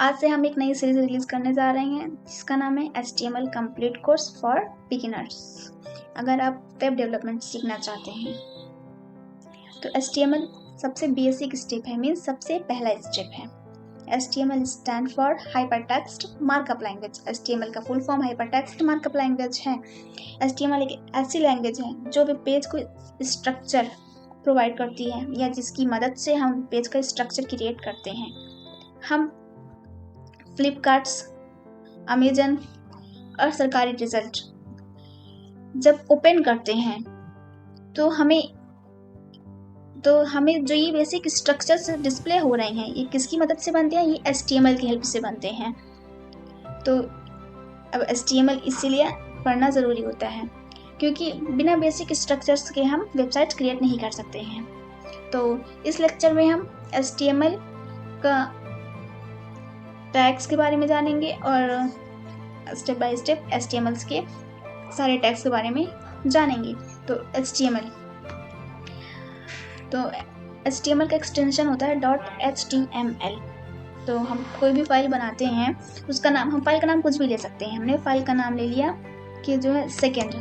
आज से हम एक नई सीरीज रिलीज करने जा रहे हैं जिसका नाम है HTML complete course for beginners. अगर आप वेब डेवलपमेंट सीखना चाहते हैं तो HTML सबसे बेसिक स्टेप है, मीन्स सबसे पहला स्टेप है। HTML stand for hypertext markup language. HTML का full form hypertext markup language है। HTML एक ऐसी लैंग्वेज है जो भी पेज को स्ट्रक्चर प्रोवाइड करती है या जिसकी मदद से हम पेज का स्ट्रक्चर क्रिएट करते हैं। हम फ्लिपकार्ट्स, अमेजन और सरकारी रिजल्ट जब ओपन करते हैं तो हमें जो ये बेसिक स्ट्रक्चर्स डिस्प्ले हो रहे हैं ये किसकी मदद से बनते हैं? ये HTML की हेल्प से बनते हैं। तो अब HTML इसीलिए पढ़ना ज़रूरी होता है क्योंकि बिना बेसिक स्ट्रक्चर्स के हम वेबसाइट क्रिएट नहीं कर सकते हैं। तो इस लेक्चर में हम HTML का टैग्स के बारे में जानेंगे और स्टेप बाय स्टेप HTML के सारे टैग्स के बारे में जानेंगे। तो HTML का एक्सटेंशन होता है .html। तो हम कोई भी फाइल बनाते हैं उसका नाम, हम फाइल का नाम कुछ भी ले सकते हैं। हमने फाइल का नाम ले लिया कि जो है सेकेंड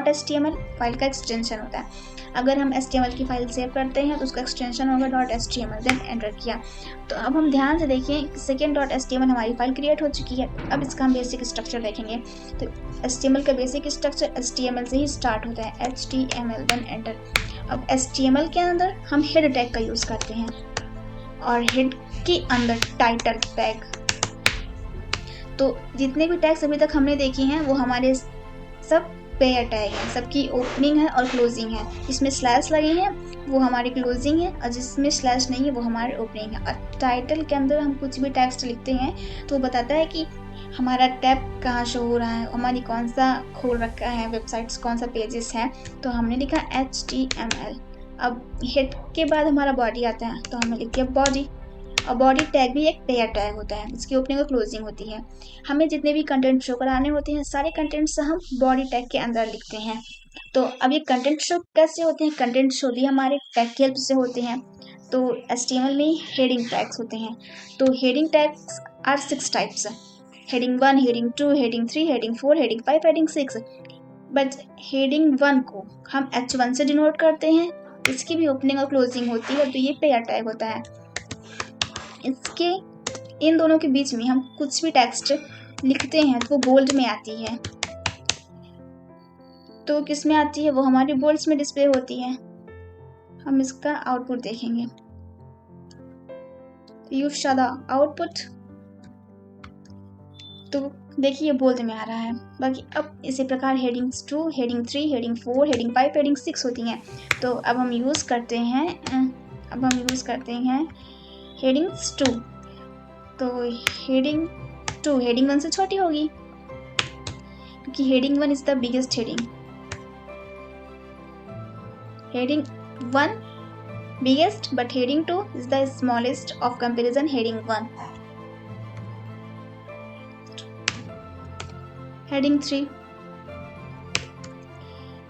.html फाइल का एक्सटेंशन होता है। अगर हम HTML की फाइल सेव करते हैं तो उसका एक्सटेंशन होगा .html, देन एंटर किया। तो अब हम ध्यान से देखें, सेकेंड .html हमारी फाइल क्रिएट हो चुकी है। अब इसका हम बेसिक स्ट्रक्चर देखेंगे। तो HTML का बेसिक स्ट्रक्चर HTML से ही स्टार्ट होता है, HTML, देन एंटर। अब HTML के अंदर हम हेड टैग का यूज़ करते हैं और हेड के अंदर टाइटल टैग। तो जितने भी टैग्स अभी तक हमने देखे हैं वो हमारे सब पेयर टैग है, सबकी ओपनिंग है और क्लोजिंग है। जिसमें स्लैश लगे हैं वो हमारी क्लोजिंग है और जिसमें स्लैश नहीं है वो हमारी ओपनिंग है। और टाइटल के अंदर हम कुछ भी टेक्स्ट लिखते हैं तो वो बताता है कि हमारा टैब कहाँ शो हो रहा है, हमारी कौन सा खोल रखा है वेबसाइट्स, कौन सा पेजेस है। तो हमने लिखा HTML। अब हेड के बाद हमारा बॉडी आता है तो हमने लिख दिया बॉडी। और बॉडी टैग भी एक पेयर टैग होता है, इसकी ओपनिंग और क्लोजिंग होती है। हमें जितने भी कंटेंट शो कराने होते हैं सारे कंटेंट्स हम बॉडी टैग के अंदर लिखते हैं। तो अब ये कंटेंट शो कैसे होते हैं? कंटेंट शो भी हमारे टैग की हेल्प से होते हैं। तो HTML में हेडिंग टैग्स होते हैं। तो heading tags are 6 types: heading 1, heading 2, heading 3, heading 4, heading 5, heading 6। But heading 1 को हम H1 से डिनोट करते हैं। इसकी भी ओपनिंग और क्लोजिंग होती है, तो ये पेयर टैग होता है। इसके इन दोनों के बीच में हम कुछ भी टेक्स्ट लिखते हैं तो वो बोल्ड में आती है। तो किस में आती है? वो हमारी बोल्ड्स में डिस्प्ले होती है। हम इसका आउटपुट देखेंगे। You show the output. तो देखिए बोल्ड में आ रहा है। बाकी अब इसी प्रकार headings 2, heading 3, heading 4, heading 5, heading 6 होती हैं। तो अब हम यूज़ करते हैं हेडिंग्स 2। तो हेडिंग 2 हेडिंग 1 से छोटी होगी क्योंकि heading 1 is the biggest heading. Heading 1 biggest but heading 2 is the smallest of comparison heading 1. heading 3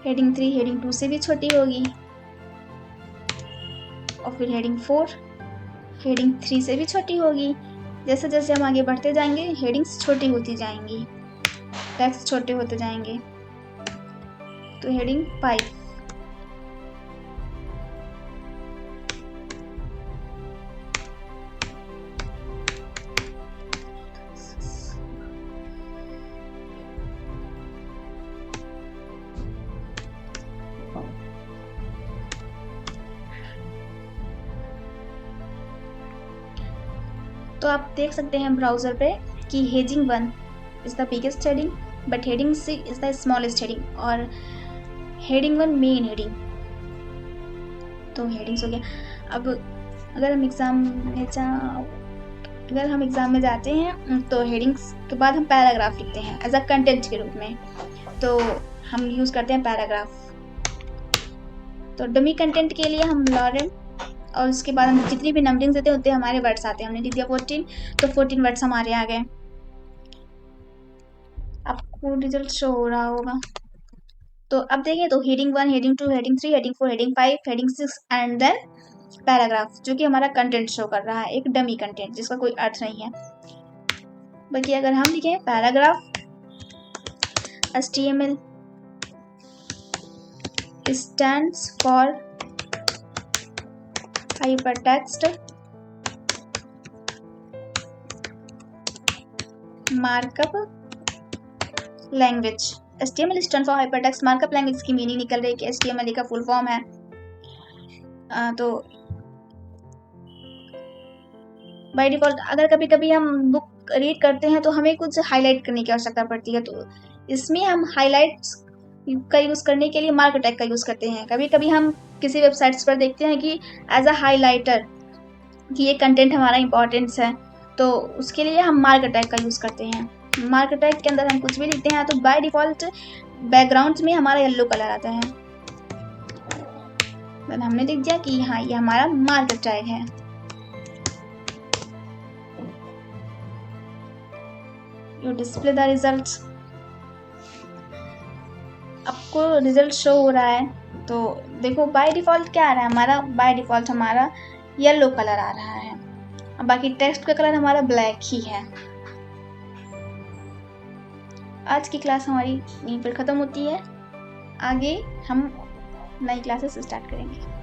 heading 2 से भी छोटी होगी। और फिर heading 4 heading 3 से भी छोटी होगी। जैसे जैसे हम आगे बढ़ते जाएंगे हेडिंग्स छोटी होती जाएंगी, टेक्स्ट छोटे होते जाएंगे। तो हेडिंग 5 तो आप देख सकते हैं ब्राउज़र पे कि heading 1 is the biggest heading but heading 6 is the smallest heading और हेडिंग 1 मेन हेडिंग। तो हेडिंग्स हो गया। अब अगर हम एग्ज़ाम में जाते हैं तो हेडिंग्स के बाद हम पैराग्राफ लिखते हैं एज अ कंटेंट के रूप में। तो हम यूज़ करते हैं पैराग्राफ। तो डमी कंटेंट के लिए हम लॉरेल और उसके बाद हम जितनी भी नंबरिंग देते हैं उतने हमारे वर्ड्स आते हैं। हमने लिख दिया 14 तो 14 वर्ड्स हमारे आ गए। आपको रिजल्ट शो हो रहा होगा। तो अब देखिए तो heading 1, heading 2, heading 3, heading 4, heading 5, heading 6 and then paragraph, जो कि हमारा कंटेंट शो कर रहा है, एक डमी कंटेंट जिसका कोई अर्थ नहीं है। बल्कि अगर हम लिखें paragraph HTML stands for hypertext markup language। HTML stands for hypertext markup language की मीनिंग निकल रही है कि HTML का फुल फॉर्म है। तो बाय डिफॉल्ट अगर कभी कभी हम बुक रीड करते हैं तो हमें कुछ हाईलाइट करने की आवश्यकता पड़ती है, तो इसमें हम हाईलाइट्स का यूज़ करने के लिए मार्क टैग का यूज़ करते हैं। कभी कभी हम किसी वेबसाइट्स पर देखते हैं कि एज अ हाईलाइटर कि ये कंटेंट हमारा इंपॉर्टेंस है, तो उसके लिए हम मार्क टैग का यूज़ करते हैं। मार्क टैग के अंदर हम कुछ भी लिखते हैं तो बाय डिफ़ॉल्ट बैकग्राउंड में हमारा येलो कलर आता है। तो हमने लिख दिया कि हाँ ये हमारा मार्क टैग है। यू डिस्प्ले द रिजल्ट्स, आपको रिजल्ट शो हो रहा है। तो देखो बाय डिफ़ॉल्ट क्या आ रहा है हमारा, बाय डिफ़ॉल्ट हमारा येलो कलर आ रहा है, और बाकी टेक्स्ट का कलर हमारा ब्लैक ही है। आज की क्लास हमारी यहीं पर ख़त्म होती है, आगे हम नई क्लासेस स्टार्ट करेंगे।